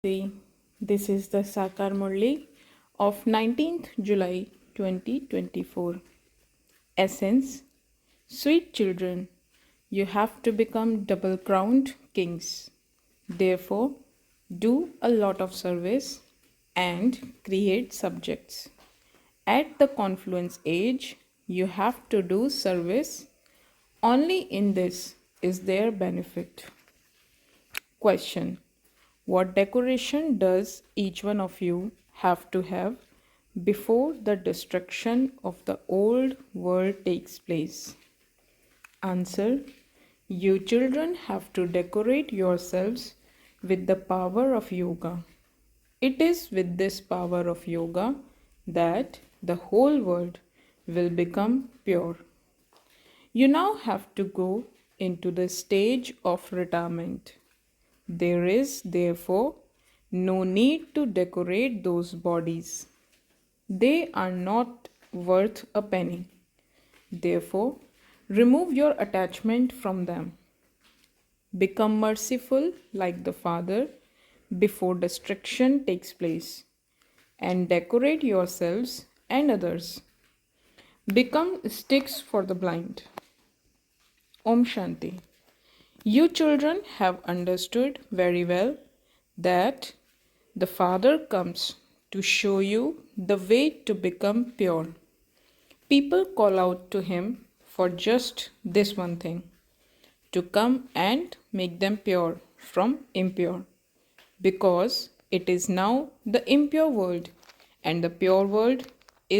This is the Sakar Murli of 19th July 2024. Essence: Sweet children, you have to become double crowned kings. Therefore, do a lot of service and create subjects. At the confluence age, you have to do service. Only in this is there benefit. Question: what decoration does each one of you have to have before the destruction of the old world takes place? Answer: you children have to decorate yourselves with the power of yoga. It is with this power of yoga that the whole world will become pure. You now have to go into the stage of retirement. There is, therefore, no need to decorate those bodies. They are not worth a penny. Therefore, remove your attachment from them. Become merciful like the Father before destruction takes place, and decorate yourselves and others. Become sticks for the blind. Om Shanti. You children have understood very well that the Father comes to show you the way to become pure. People call out to Him for just this one thing: to come and make them pure from impure, because it is now the impure world and the pure world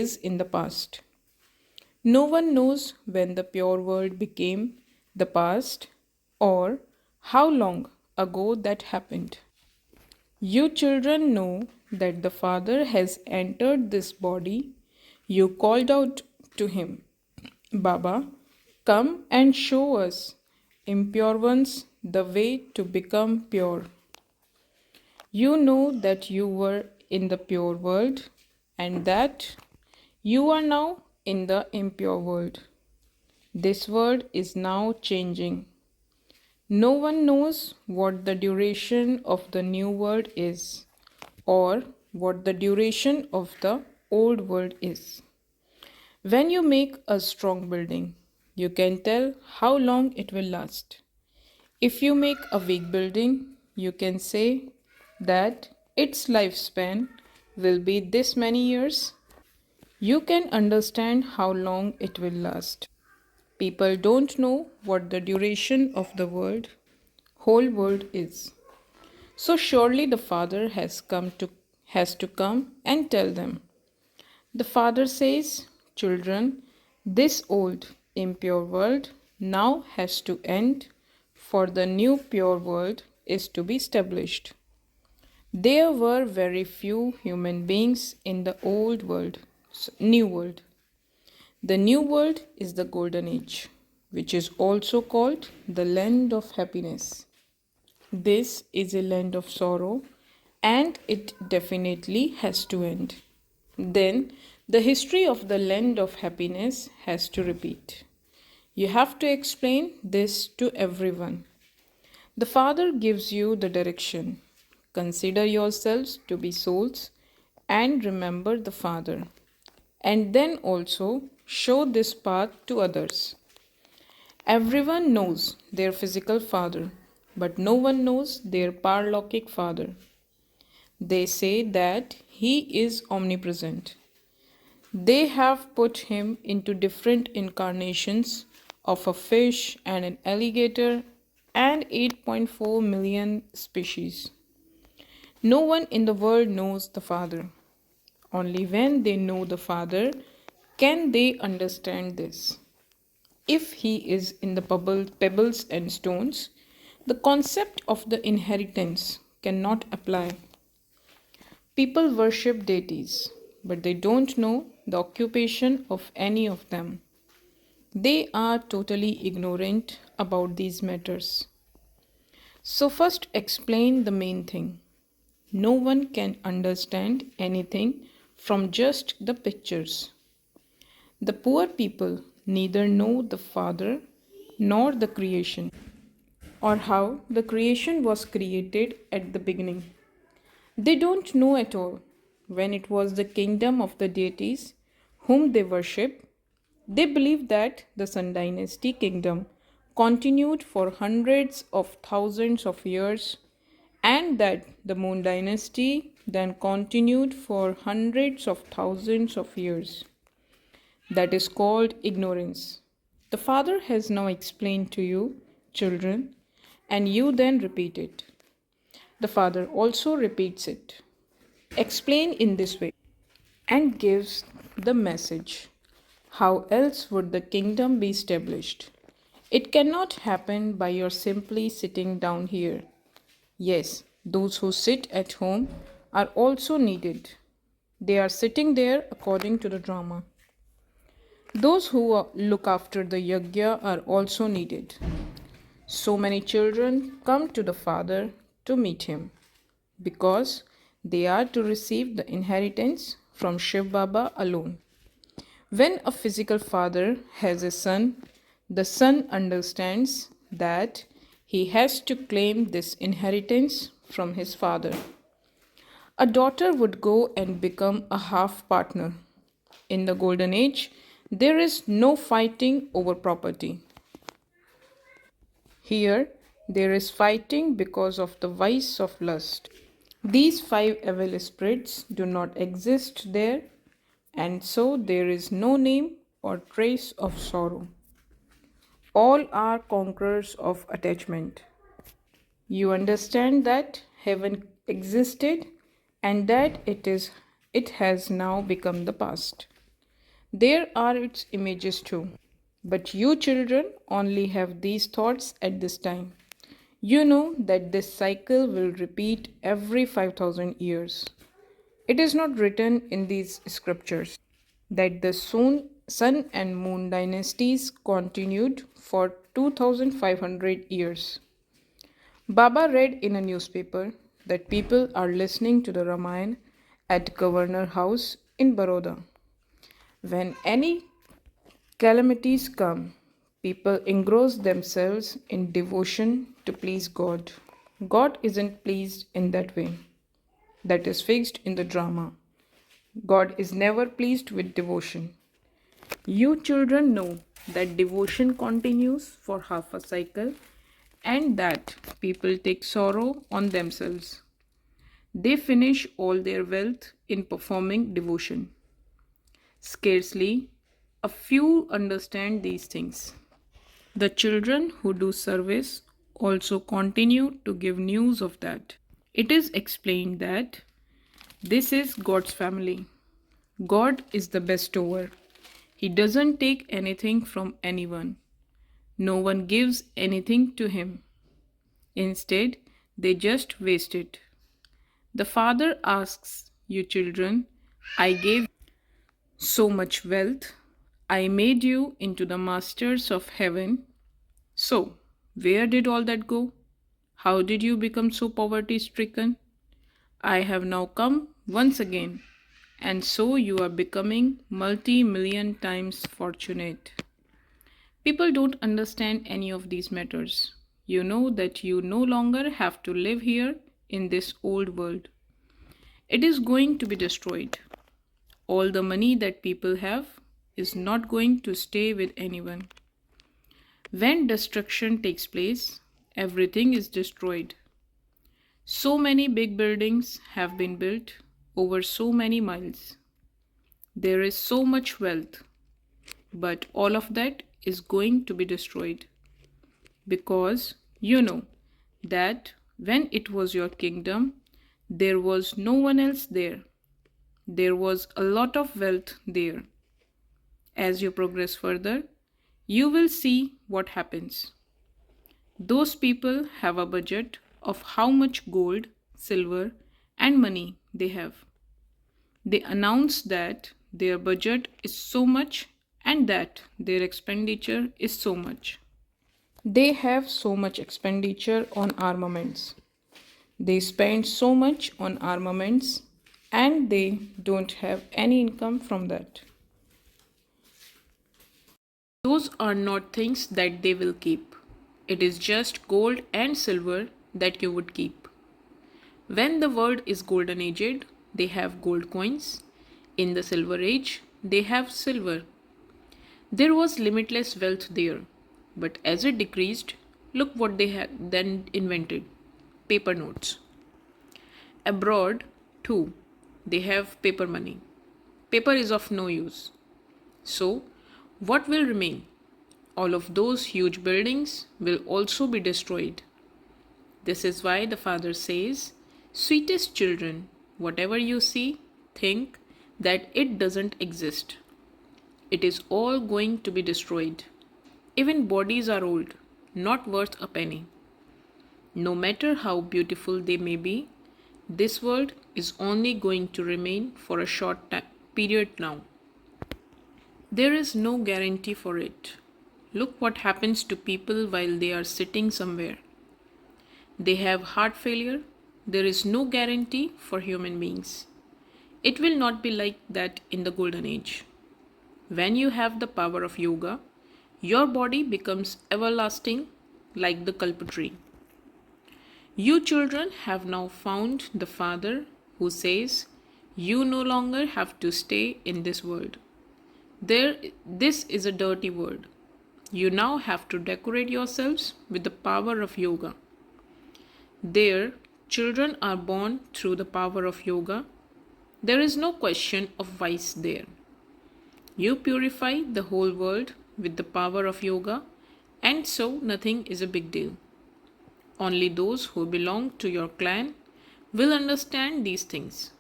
is in the past. No one knows when the pure world became the past or how long ago that happened. You children know that the Father has entered this body. You called out to him, Baba, come and show us, impure ones, the way to become pure. You know that you were in the pure world and that you are now in the impure world. This world is now changing. No one knows what the duration of the new world is or what the duration of the old world is. When you make a strong building, you can tell how long it will last. If you make a weak building, you can say that its lifespan will be this many years. You can understand how long it will last. People don't know what the duration of the whole world is. So surely the Father has to come and tell them. The Father says, children, this old impure world now has to end, for the new pure world is to be established. There were very few human beings in the old world, new world. The new world is the golden age, which is also called the land of happiness. This is a land of sorrow, and it definitely has to end. Then the history of the land of happiness has to repeat. You have to explain this to everyone. The Father gives you the direction. Consider yourselves to be souls and remember the Father. And then also show this path to others. Everyone knows their physical father, but no one knows their paralokhic father. They say that he is omnipresent. They have put him into different incarnations of a fish and an alligator and 8.4 million species. No one in the world knows the Father. Only when they know the Father can they understand this. If he is in the pebbles and stones, the concept of the inheritance cannot apply. People worship deities, but they don't know the occupation of any of them. They are totally ignorant about these matters. So, first explain the main thing. No one can understand anything from just the pictures. The poor people neither know the Father nor the creation, or how the creation was created at the beginning. They don't know at all when it was the kingdom of the deities whom they worship. They believe that the Sun Dynasty kingdom continued for hundreds of thousands of years and that the Moon Dynasty then continued for hundreds of thousands of years. That is called ignorance. The Father has now explained to you, children, and you then repeat it. The Father also repeats it. Explain in this way and gives the message. How else would the kingdom be established? It cannot happen by your simply sitting down here. Yes, those who sit at home are also needed. They are sitting there according to the drama. Those who look after the yajna are also needed. So many children come to the Father to meet him because they are to receive the inheritance from Shiv Baba alone. When a physical father has a son, the son understands that he has to claim this inheritance from his father. A daughter would go and become a half partner. In the golden age, there is no fighting over property. Here, there is fighting because of the vice of lust. These five evil spirits do not exist there, and so there is no name or trace of sorrow. All are conquerors of attachment. You understand that heaven existed and that it has now become the past. There are its images too. But you children only have these thoughts at this time. You know that this cycle will repeat every 5000 years. It is not written in these scriptures that the sun and moon dynasties continued for 2500 years. Baba read in a newspaper that people are listening to the Ramayana at Governor House in Baroda. When any calamities come, people engross themselves in devotion to please God. God isn't pleased in that way. That is fixed in the drama. God is never pleased with devotion. You children know that devotion continues for half a cycle and that people take sorrow on themselves. They finish all their wealth in performing devotion. Scarcely a few understand these things. The children who do service also continue to give news of that. It is explained that this is God's family. God is the bestower. He doesn't take anything from anyone. No one gives anything to him. Instead, they just waste it. The Father asks, you children, I gave so much wealth. I made you into the masters of heaven. So, where did all that go? How did you become so poverty stricken? I have now come once again, and so you are becoming multi-million times fortunate. People don't understand any of these matters. You know that you no longer have to live here in this old world. It is going to be destroyed. All the money that people have is not going to stay with anyone. When destruction takes place, everything is destroyed. So many big buildings have been built over so many miles. There is so much wealth, but all of that is going to be destroyed because you know that when it was your kingdom, there was no one else there. There was a lot of wealth there. As you progress further, you will see what happens. Those people have a budget of how much gold, silver, and money they have. They announce that their budget is so much and that their expenditure is so much. They have so much expenditure on armaments. They spend so much on armaments and they don't have any income from that. Those are not things that they will keep. It is just gold and silver that you would keep. When the world is golden aged, they have gold coins. In the silver age, they have silver. There was limitless wealth there, but as it decreased, look what they had then invented: paper notes. Abroad, too, they have paper money. Paper is of no use. So, what will remain? All of those huge buildings will also be destroyed. This is why the Father says, "Sweetest children, whatever you see, think that it doesn't exist. It is all going to be destroyed. Even bodies are old, not worth a penny. No matter how beautiful they may be, this world is only going to remain for a short period now. There is no guarantee for it. Look what happens to people while they are sitting somewhere. They have heart failure. There is no guarantee for human beings. It will not be like that in the golden age. When you have the power of yoga, your body becomes everlasting like the kalpa tree. You children have now found the Father who says, you no longer have to stay in this world. This is a dirty world. You now have to decorate yourselves with the power of yoga. There, children are born through the power of yoga. There is no question of vice there. You purify the whole world with the power of yoga, and so nothing is a big deal. Only those who belong to your clan will understand these things.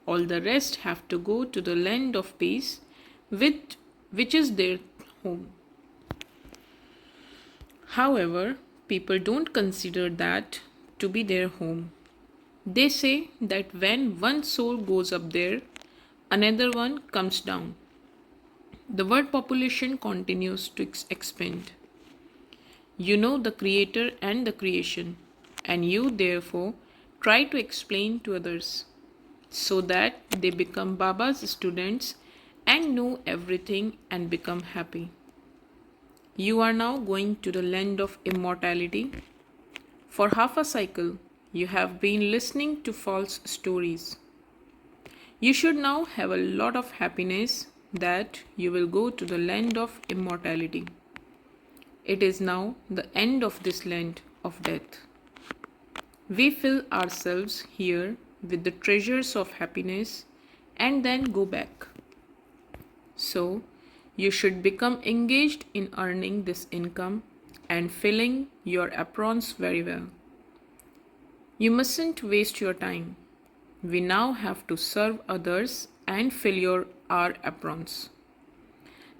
All the rest have to go to the land of peace, which is their home. However, people don't consider that to be their home. They say that when one soul goes up there, another one comes down. The world population continues to expand. You know the Creator and the creation, and you therefore try to explain to others so that they become Baba's students and know everything and become happy. You are now going to the land of immortality. For half a cycle, you have been listening to false stories. You should now have a lot of happiness that you will go to the land of immortality. It is now the end of this land of death. We fill ourselves here with the treasures of happiness and then go back. So, you should become engaged in earning this income and filling your aprons very well. You mustn't waste your time. We now have to serve others and fill our aprons.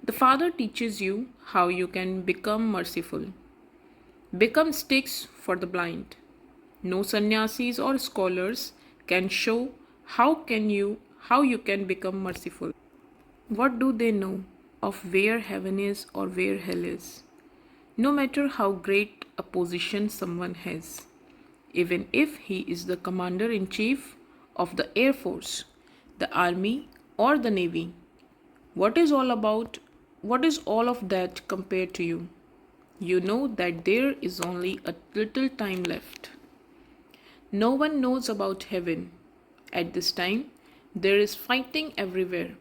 The Father teaches you how you can become merciful. Become sticks for the blind. No sannyasis or scholars can show how you can become merciful. What do they know of where heaven is or where hell is? No matter how great a position someone has, even if he is the commander-in-chief of the Air Force, the Army, or the Navy, what is all of that compared to you? You know that there is only a little time left. No one knows about heaven. At this time, there is fighting everywhere.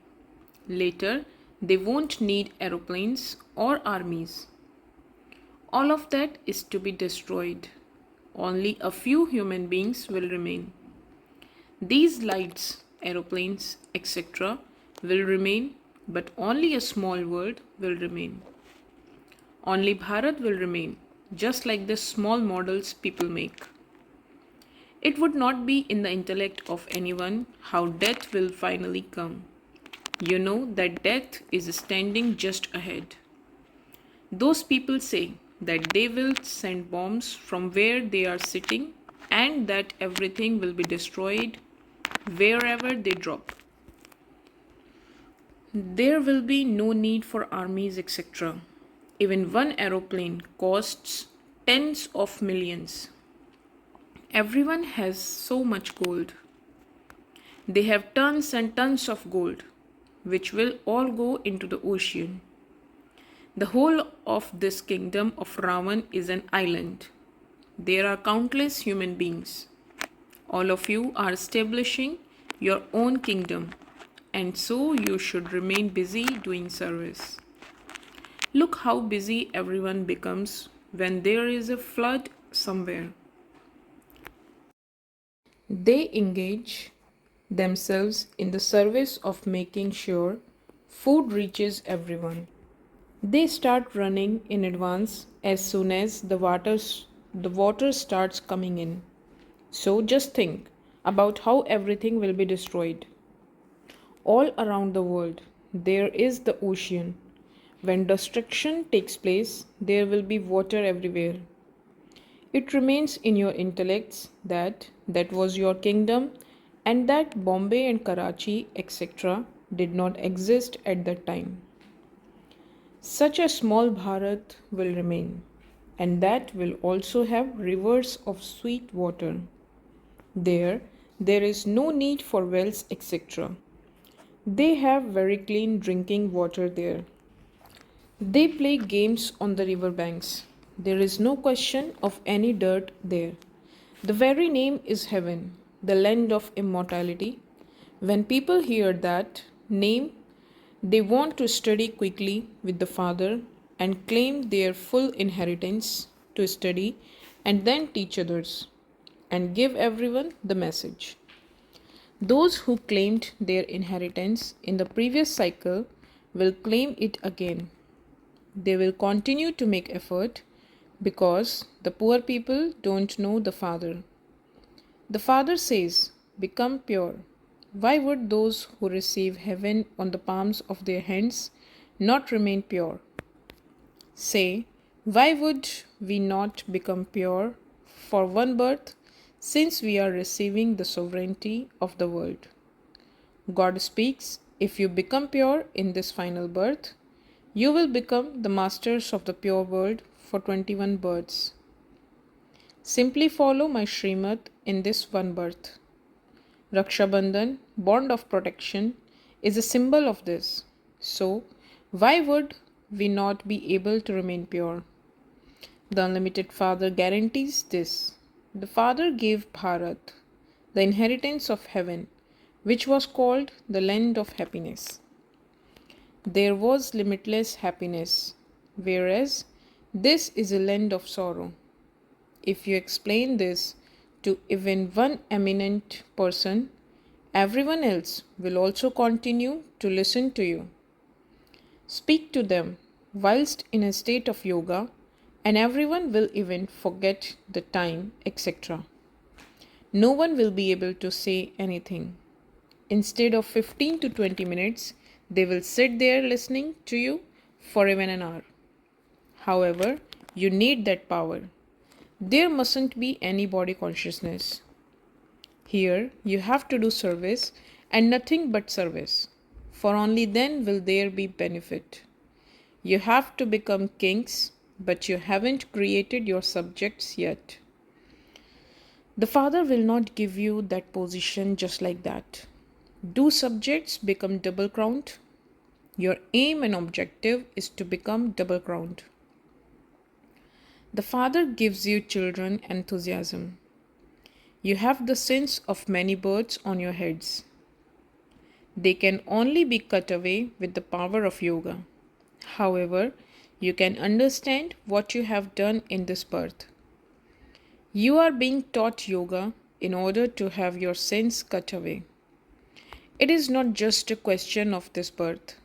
Later, they won't need aeroplanes or armies. All of that is to be destroyed. Only a few human beings will remain. These lights, aeroplanes, etc. will remain, but only a small world will remain. Only Bharat will remain, just like the small models people make. It would not be in the intellect of anyone how death will finally come. You know that death is standing just ahead. Those people say that they will send bombs from where they are sitting and that everything will be destroyed wherever they drop. There will be no need for armies, etc. Even one aeroplane costs tens of millions. Everyone has so much gold. They have tons and tons of gold, which will all go into the ocean. The whole of this kingdom of Ravan is an island. There are countless human beings. All of you are establishing your own kingdom, and so you should remain busy doing service. Look how busy everyone becomes when there is a flood somewhere. They engage themselves in the service of making sure food reaches everyone. They start running in advance as soon as the water starts coming in. So just think about how everything will be destroyed. All around the world, there is the ocean. When destruction takes place, there will be water everywhere. It remains in your intellects that that was your kingdom and that Bombay and Karachi, etc., did not exist at that time. Such a small Bharat will remain, and that will also have rivers of sweet water. There is no need for wells, etc. They have very clean drinking water there. They play games on the river banks. There is no question of any dirt there. The very name is heaven, the land of immortality. When people hear that name, they want to study quickly with the Father and claim their full inheritance to study and then teach others and give everyone the message. Those who claimed their inheritance in the previous cycle will claim it again. They will continue to make effort because the poor people don't know the Father. The Father says, "Become pure." Why would those who receive heaven on the palms of their hands not remain pure? Say, why would we not become pure for one birth since we are receiving the sovereignty of the world? God speaks, if you become pure in this final birth, you will become the masters of the pure world for 21 births. Simply follow my Srimad in this one birth. Raksha Bandhan, bond of protection, is a symbol of this. So, why would we not be able to remain pure? The Unlimited Father guarantees this. The Father gave Bharat, the inheritance of heaven, which was called the land of happiness. There was limitless happiness, whereas this is a land of sorrow. If you explain this to even one eminent person, everyone else will also continue to listen to you. Speak to them whilst in a state of yoga, and everyone will even forget the time, etc. No one will be able to say anything. Instead of 15 to 20 minutes, they will sit there listening to you for even an hour. However, you need that power. There mustn't be any body consciousness. Here, you have to do service and nothing but service, for only then will there be benefit. You have to become kings, but you haven't created your subjects yet. The Father will not give you that position just like that. Do subjects become double crowned? Your aim and objective is to become double crowned. The Father gives you children enthusiasm. You have the sins of many birds on your heads. They can only be cut away with the power of yoga. However, you can understand what you have done in this birth. You are being taught yoga in order to have your sins cut away. It is not just a question of this birth.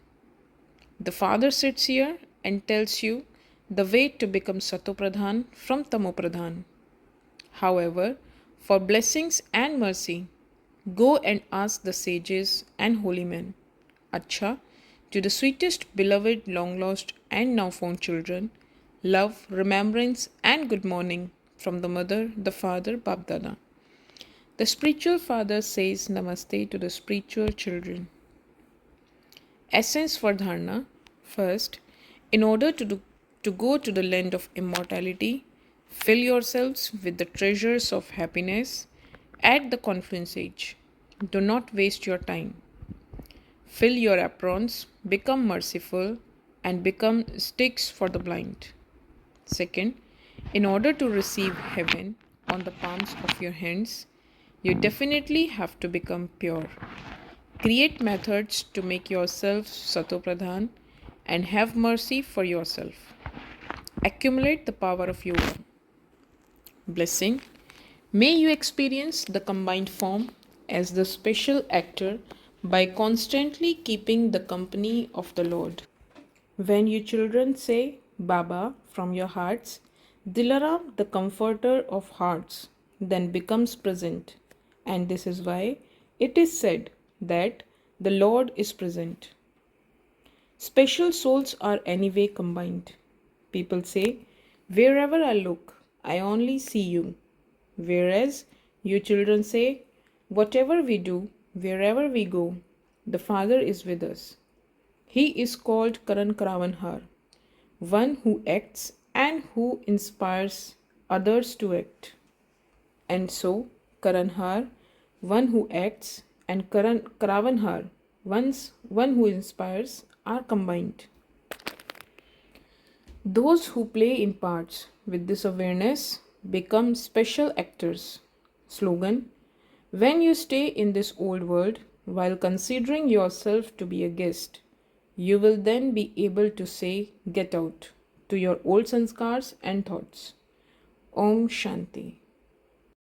The Father sits here and tells you the way to become Satopradhan from Tamopradhan. However, for blessings and mercy, go and ask the sages and holy men. Acha, to the sweetest, beloved, long lost, and now found children, love, remembrance, and good morning from the mother, the father, Babdada. The spiritual father says Namaste to the spiritual children. Essence for Dharna. First, in order to go to the land of immortality, fill yourselves with the treasures of happiness at the confluence age. Do not waste your time. Fill your aprons, become merciful, and become sticks for the blind. Second, in order to receive heaven on the palms of your hands, You definitely have to become pure. Create methods to make yourself Satopradhan and have mercy for yourself. Accumulate the power of yoga. Blessing. May you experience the combined form as the special actor by constantly keeping the company of the Lord. When you children say Baba from your hearts, Dilaram, the comforter of hearts, then becomes present. And this is why it is said that the Lord is present. Special souls are anyway combined. People say, wherever I look, I only see you. Whereas you children say, whatever we do, wherever we go, the Father is with us. He is called Karan Karavanhar, one who acts and who inspires others to act. And so, Karanhar, one who acts, and Karavanhar, one who inspires, are combined. Those who play in parts with this awareness become special actors. Slogan. When you stay in this old world while considering yourself to be a guest, you will then be able to say, get out to your old sanskars and thoughts. Om Shanti.